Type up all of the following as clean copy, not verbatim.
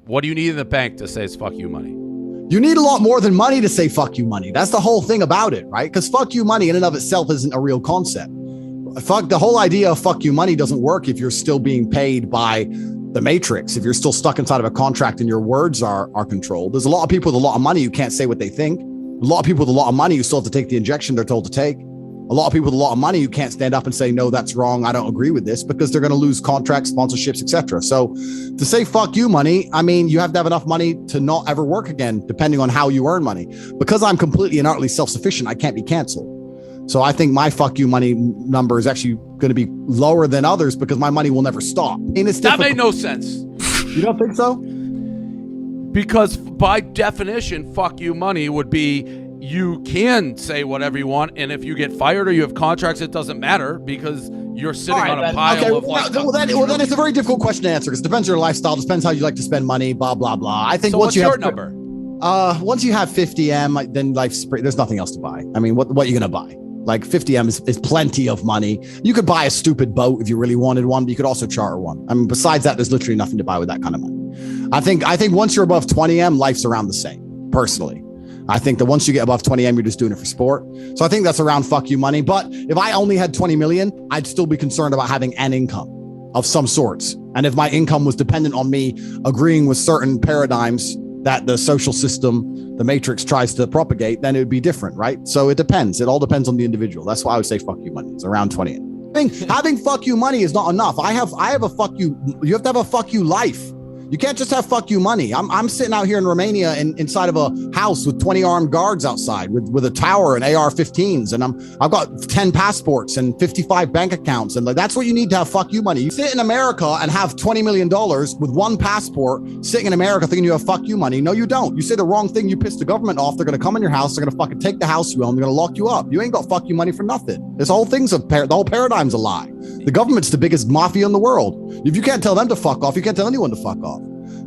What do you need in the bank to say it's fuck you money? You need a lot more than money to say fuck you money. That's the whole thing about it, right? Because fuck you money in and of itself isn't a real concept. The whole idea of fuck you money doesn't work if you're still being paid by the matrix, if you're still stuck inside of a contract and your words are controlled. There's a lot of people with a lot of money who can't say what they think. A lot of people with a lot of money who still have to take the injection they're told to take. A lot of people with a lot of money who can't stand up and say, no, that's wrong, I don't agree with this, because they're going to lose contracts, sponsorships, etc. So to say fuck you money, I mean, you have to have enough money to not ever work again, depending on how you earn money. Because I'm completely and utterly self-sufficient, I can't be canceled. So I think my fuck you money number is actually going to be lower than others because my money will never stop. And it's that made no sense. You don't think so? Because by definition, fuck you money would be you can say whatever you want, and if you get fired or you have contracts, it doesn't matter because you're sitting on a pile of like. Well, then it's a very difficult question to answer because it depends on your lifestyle, depends how you like to spend money, blah blah blah. I think so. What's your number? Once you have 50M, then there's nothing else to buy. I mean, what are you gonna buy? Like 50M is plenty of money. You could buy a stupid boat if you really wanted one, but you could also charter one. I mean, besides that, there's literally nothing to buy with that kind of money. I think once you're above 20M, life's around the same, personally. I think that once you get above 20M, you're just doing it for sport. So I think that's around fuck you money. But if I only had 20 million, I'd still be concerned about having an income of some sorts. And if my income was dependent on me agreeing with certain paradigms that the social system, the matrix tries to propagate, then it would be different, right? So it depends. It all depends on the individual. That's why I would say fuck you money. It's around 20. Having fuck you money is not enough. I have a fuck you. You have to have a fuck you life. You can't just have fuck you money. I'm sitting out here in Romania inside of a house with 20 armed guards outside with a tower and AR-15s. And I've got 10 passports and 55 bank accounts. And that's what you need to have fuck you money. You sit in America and have $20 million with one passport sitting in America thinking you have fuck you money. No, you don't. You say the wrong thing. You piss the government off. They're going to come in your house. They're going to fucking take the house you own. They're going to lock you up. You ain't got fuck you money for nothing. This whole thing's the whole paradigm's a lie. The government's the biggest mafia in the world. If you can't tell them to fuck off, you can't tell anyone to fuck off.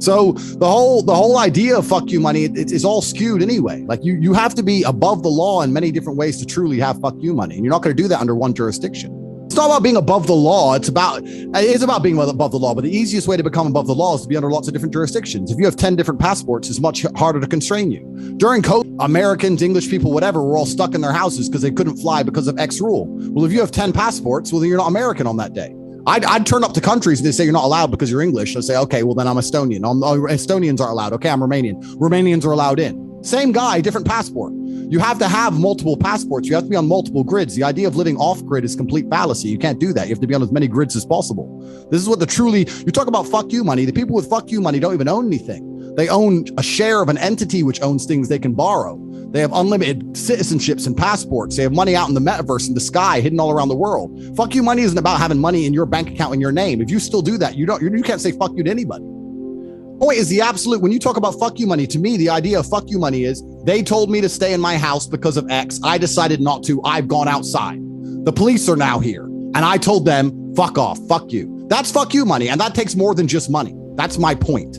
So the whole idea of fuck you money, it's all skewed anyway. Like you have to be above the law in many different ways to truly have fuck you money. And you're not going to do that under one jurisdiction. It's not about being above the law. It is about being above the law. But the easiest way to become above the law is to be under lots of different jurisdictions. If you have 10 different passports, it's much harder to constrain you. During COVID, Americans, English people, whatever, were all stuck in their houses because they couldn't fly because of X rule. Well, if you have 10 passports, well, then you're not American on that day. I'd turn up to countries and they say you're not allowed because you're English. I'd say, okay, well, then I'm Estonian. Estonians are allowed. Okay, I'm Romanian. Romanians are allowed in. Same guy, different passport. You have to have multiple passports. You have to be on multiple grids. The idea of living off grid is complete fallacy. You can't do that. You have to be on as many grids as possible. This is what you talk about fuck you money. The people with fuck you money don't even own anything. They own a share of an entity which owns things they can borrow. They have unlimited citizenships and passports. They have money out in the metaverse, in the sky, hidden all around the world. Fuck you money isn't about having money in your bank account in your name. If you still do that, you can't say fuck you to anybody. Point is the absolute, when you talk about fuck you money, to me, the idea of fuck you money is they told me to stay in my house because of X. I decided not to. I've gone outside. The police are now here. And I told them, fuck off, fuck you. That's fuck you money. And that takes more than just money. That's my point.